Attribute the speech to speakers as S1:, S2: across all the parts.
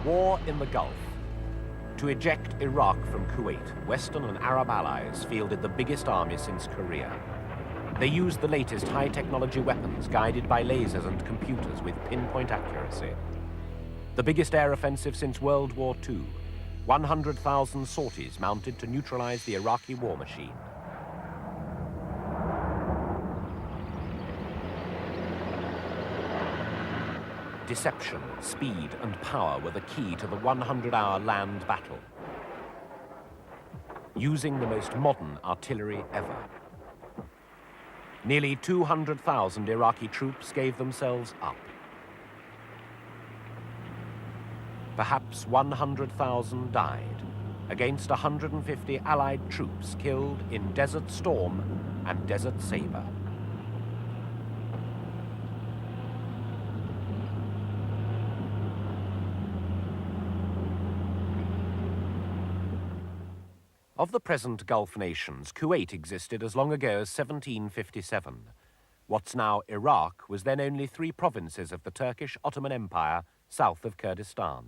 S1: War in the Gulf. To eject Iraq from Kuwait, Western and Arab allies fielded the biggest army since Korea. They used the latest high-technology weapons guided by lasers and computers with pinpoint accuracy. The biggest air offensive since World War II. 100,000 sorties mounted to neutralize the Iraqi war machine. Deception, speed, and power were the key to the 100-hour land battle. Using the most modern artillery ever. Nearly 200,000 Iraqi troops gave themselves up. Perhaps 100,000 died against 150 Allied troops killed in Desert Storm and Desert Sabre. Of the present Gulf nations, Kuwait existed as long ago as 1757. What's now Iraq was then only 3 provinces of the Turkish Ottoman Empire south of Kurdistan.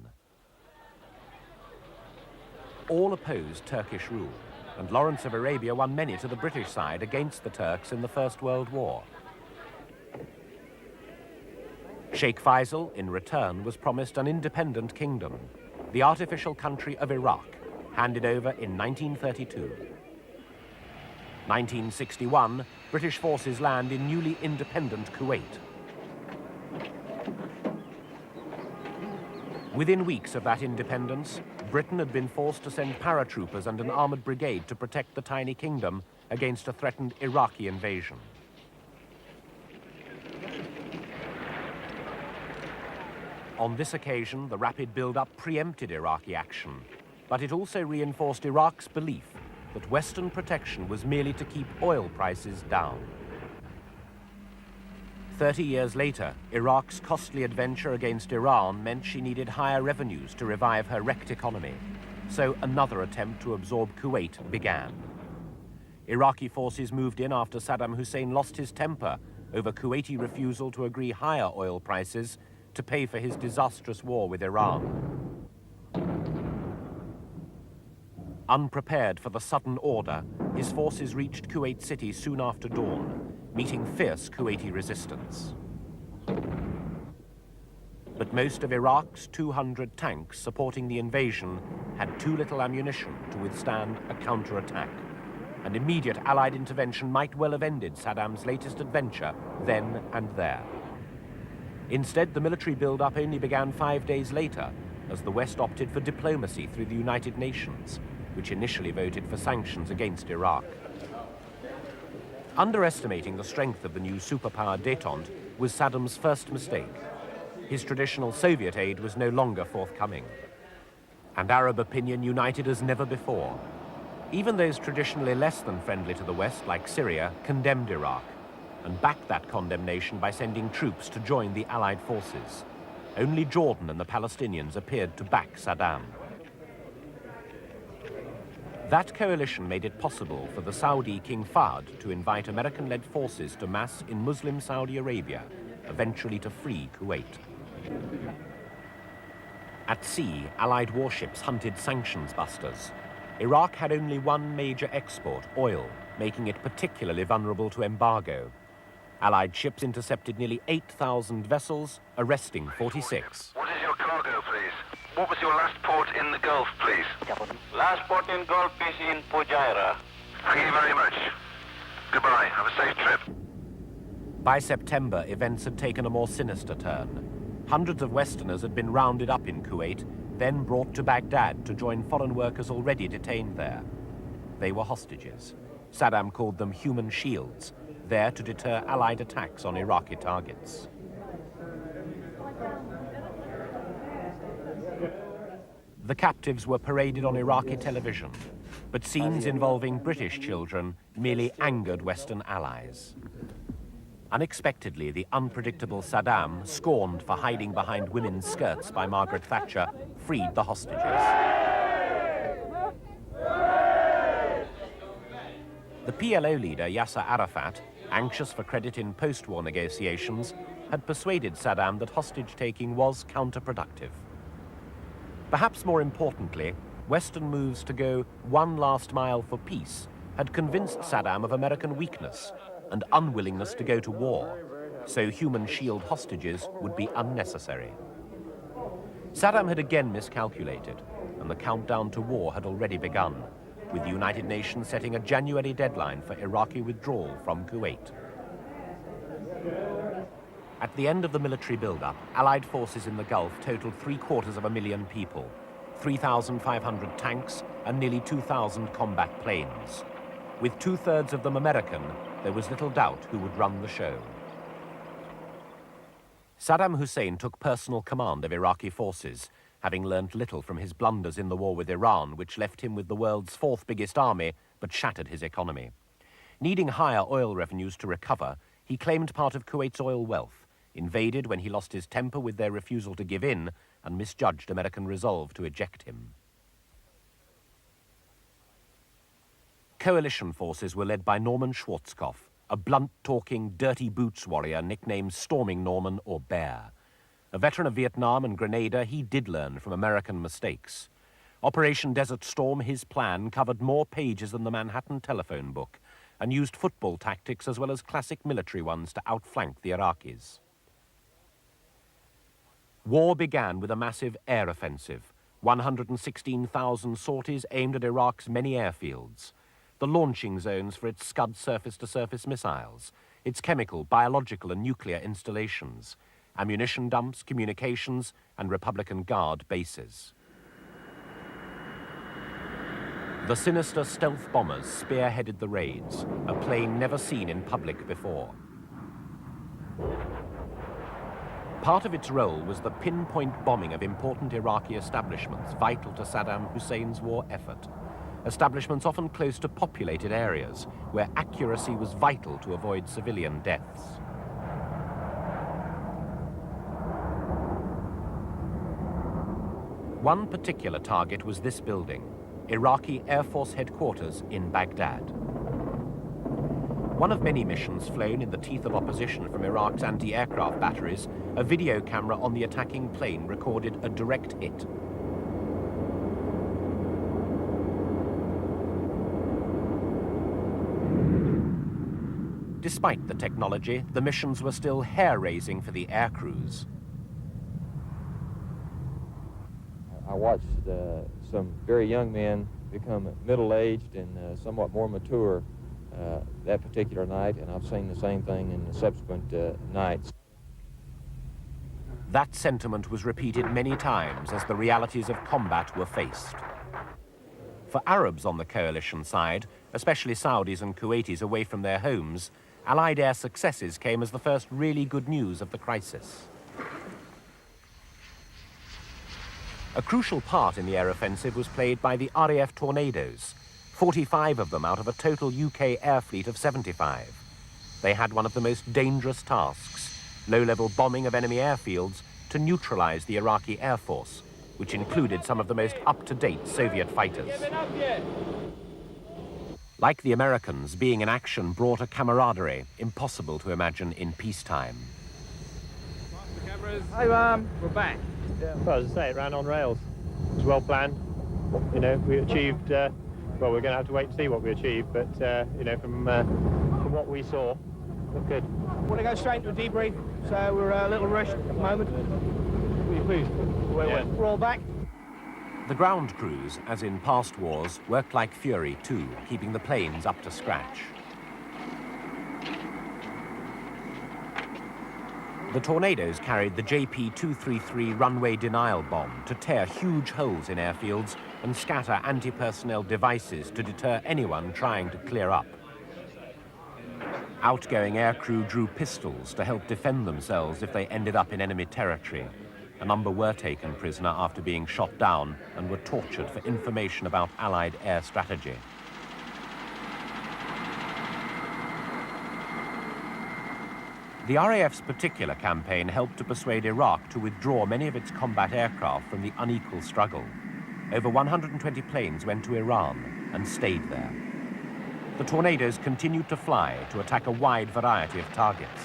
S1: All opposed Turkish rule, and Lawrence of Arabia won many to the British side against the Turks in the First World War. Sheikh Faisal, in return, was promised an independent kingdom, the artificial country of Iraq, handed over in 1932. 1961, British forces land in newly independent Kuwait. Within weeks of that independence, Britain had been forced to send paratroopers and an armored brigade to protect the tiny kingdom against a threatened Iraqi invasion. On this occasion, the rapid build-up preempted Iraqi action, but it also reinforced Iraq's belief that Western protection was merely to keep oil prices down. 30 years later, Iraq's costly adventure against Iran meant she needed higher revenues to revive her wrecked economy. So another attempt to absorb Kuwait began. Iraqi forces moved in after Saddam Hussein lost his temper over Kuwaiti refusal to agree higher oil prices to pay for his disastrous war with Iran. Unprepared for the sudden order, his forces reached Kuwait City soon after dawn, meeting fierce Kuwaiti resistance. But most of Iraq's 200 tanks supporting the invasion had too little ammunition to withstand a counterattack. An immediate Allied intervention might well have ended Saddam's latest adventure then and there. Instead, the military build-up only began 5 days later, as the West opted for diplomacy through the United Nations, which initially voted for sanctions against Iraq. Underestimating the strength of the new superpower détente was Saddam's first mistake. His traditional Soviet aid was no longer forthcoming. And Arab opinion united as never before. Even those traditionally less than friendly to the West, like Syria, condemned Iraq, and backed that condemnation by sending troops to join the Allied forces. Only Jordan and the Palestinians appeared to back Saddam. That coalition made it possible for the Saudi King Fahd to invite American-led forces to mass in Muslim Saudi Arabia, eventually to free Kuwait. At sea, Allied warships hunted sanctions busters. Iraq had only one major export, oil, making it particularly vulnerable to embargo. Allied ships intercepted nearly 8,000 vessels, arresting 46.
S2: What is your cargo, please? What was your last port in the Gulf, please?
S3: Last port in Gulf is in Fujairah.
S2: Thank you very much. Goodbye. Have a safe trip.
S1: By September, events had taken a more sinister turn. Hundreds of Westerners had been rounded up in Kuwait, then brought to Baghdad to join foreign workers already detained there. They were hostages. Saddam called them human shields, there to deter Allied attacks on Iraqi targets. The captives were paraded on Iraqi television, but scenes involving British children merely angered Western allies. Unexpectedly, the unpredictable Saddam, scorned for hiding behind women's skirts by Margaret Thatcher, freed the hostages. The PLO leader, Yasser Arafat, anxious for credit in post-war negotiations, had persuaded Saddam that hostage-taking was counterproductive. Perhaps more importantly, Western moves to go one last mile for peace had convinced Saddam of American weakness and unwillingness to go to war, so human shield hostages would be unnecessary. Saddam had again miscalculated, and the countdown to war had already begun, with the United Nations setting a January deadline for Iraqi withdrawal from Kuwait. At the end of the military build-up, Allied forces in the Gulf totaled 750,000 people, 3,500 tanks and nearly 2,000 combat planes. With two-thirds of them American, there was little doubt who would run the show. Saddam Hussein took personal command of Iraqi forces, having learnt little from his blunders in the war with Iran, which left him with the world's fourth biggest army, but shattered his economy. Needing higher oil revenues to recover, he claimed part of Kuwait's oil wealth, invaded when he lost his temper with their refusal to give in, and misjudged American resolve to eject him. Coalition forces were led by Norman Schwarzkopf, a blunt-talking, dirty boots warrior nicknamed Storming Norman or Bear. A veteran of Vietnam and Grenada, he did learn from American mistakes. Operation Desert Storm, his plan, covered more pages than the Manhattan telephone book and used football tactics as well as classic military ones to outflank the Iraqis. War began with a massive air offensive, 116,000 sorties aimed at Iraq's many airfields, the launching zones for its Scud surface-to-surface missiles, its chemical, biological and nuclear installations, ammunition dumps, communications and Republican Guard bases. The sinister stealth bombers spearheaded the raids, a plane never seen in public before. Part of its role was the pinpoint bombing of important Iraqi establishments vital to Saddam Hussein's war effort. Establishments often close to populated areas where accuracy was vital to avoid civilian deaths. One particular target was this building, Iraqi Air Force headquarters in Baghdad. One of many missions flown in the teeth of opposition from Iraq's anti-aircraft batteries, a video camera on the attacking plane recorded a direct hit. Despite the technology, the missions were still hair-raising for the air crews.
S4: I watched some very young men become middle-aged and somewhat more mature that particular night, and I've seen the same thing in the subsequent nights.
S1: That sentiment was repeated many times as the realities of combat were faced. For Arabs on the coalition side, especially Saudis and Kuwaitis away from their homes, Allied air successes came as the first really good news of the crisis. A crucial part in the air offensive was played by the RAF Tornadoes, 45 of them out of a total UK air fleet of 75. They had one of the most dangerous tasks, low-level bombing of enemy airfields to neutralize the Iraqi Air Force, which included some of the most up-to-date Soviet fighters. Like the Americans, being in action brought a camaraderie impossible to imagine in peacetime.
S5: Hey, we're back.
S6: Yeah, well, as I say, it ran on rails. It was well planned. You know, we achieved, well, we're going to have to wait and see what we achieved, but, you know, from what we saw, looked good.
S5: We're going to go straight into a debrief, so we're a little rushed at the moment. We're all back.
S1: The ground crews, as in past wars, worked like fury too, keeping the planes up to scratch. The Tornadoes carried the JP-233 runway denial bomb to tear huge holes in airfields and scatter anti-personnel devices to deter anyone trying to clear up. Outgoing aircrew drew pistols to help defend themselves if they ended up in enemy territory. A number were taken prisoner after being shot down and were tortured for information about Allied air strategy. The RAF's particular campaign helped to persuade Iraq to withdraw many of its combat aircraft from the unequal struggle. Over 120 planes went to Iran and stayed there. The Tornadoes continued to fly to attack a wide variety of targets.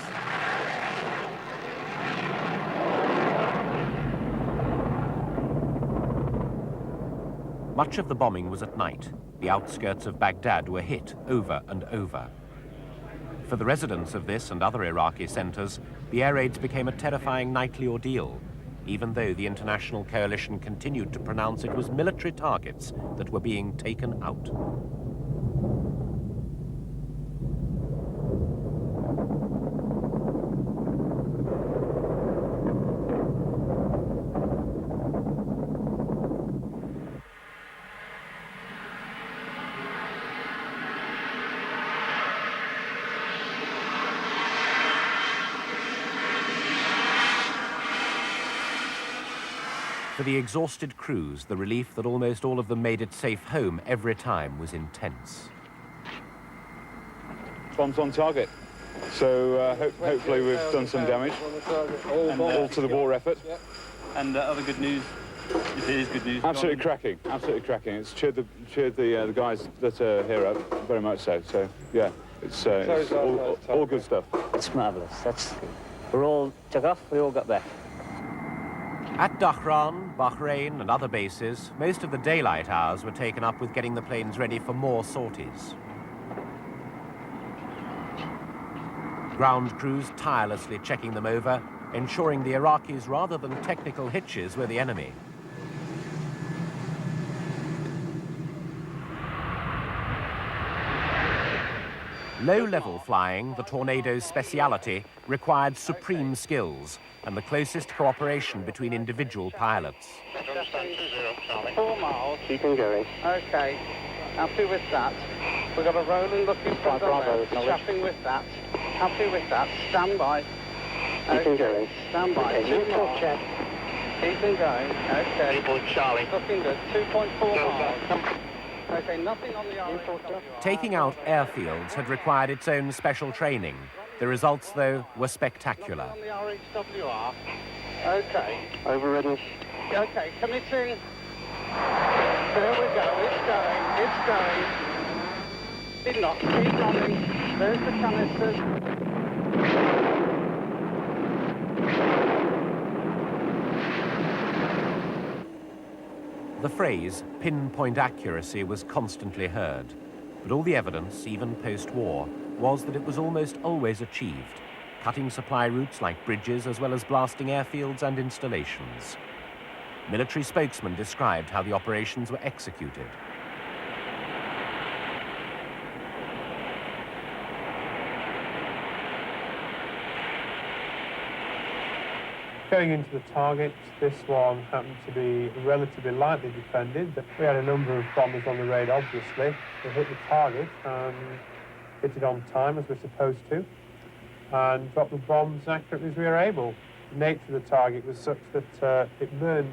S1: Much of the bombing was at night. The outskirts of Baghdad were hit over and over. For the residents of this and other Iraqi centers, the air raids became a terrifying nightly ordeal, even though the international coalition continued to pronounce it was military targets that were being taken out. For the exhausted crews, the relief that almost all of them made it safe home every time was intense.
S7: Bombs on target. So hopefully we've done some damage and to the war effort.
S8: And other good news, if it is good news.
S7: Absolutely cracking, absolutely cracking. It's cheered the guys that are here up very much so. So yeah, it's all good stuff.
S9: It's marvellous. We're all took off, we all got back.
S1: At Dhahran, Bahrain and other bases, most of the daylight hours were taken up with getting the planes ready for more sorties. Ground crews tirelessly checking them over, ensuring the Iraqis rather than technical hitches were the enemy. Low-level flying, the Tornado's speciality, required supreme skills and the closest cooperation between individual pilots.
S10: 4 miles.
S9: Keep on going.
S10: Okay. Happy with that. We've got a rolling looking for the left. Chapping with that. Happy with that. Stand by.
S9: Keep on going.
S10: Stand by.
S9: Okay,
S10: 2 miles.
S9: check.
S10: Keep on going. Okay.
S3: Charlie.
S10: Looking good. 2.4 miles. Okay, nothing on the RHWR.
S1: Taking out airfields had required its own special training. The results, though, were spectacular.
S10: On the RHWR. Okay.
S9: Over readiness.
S10: Okay, committing. There we go. It's going. It's going. Keep not. Keep running. There's the canisters.
S1: The phrase pinpoint accuracy was constantly heard, but all the evidence, even post-war, was that it was almost always achieved, cutting supply routes like bridges as well as blasting airfields and installations. Military spokesmen described how the operations were executed.
S6: Going into the targets, this one happened to be relatively lightly defended. We had a number of bombers on the raid, obviously. They hit the target and hit it on time, as we're supposed to, and dropped the bombs as accurately as we were able. The nature of the target was such that it burned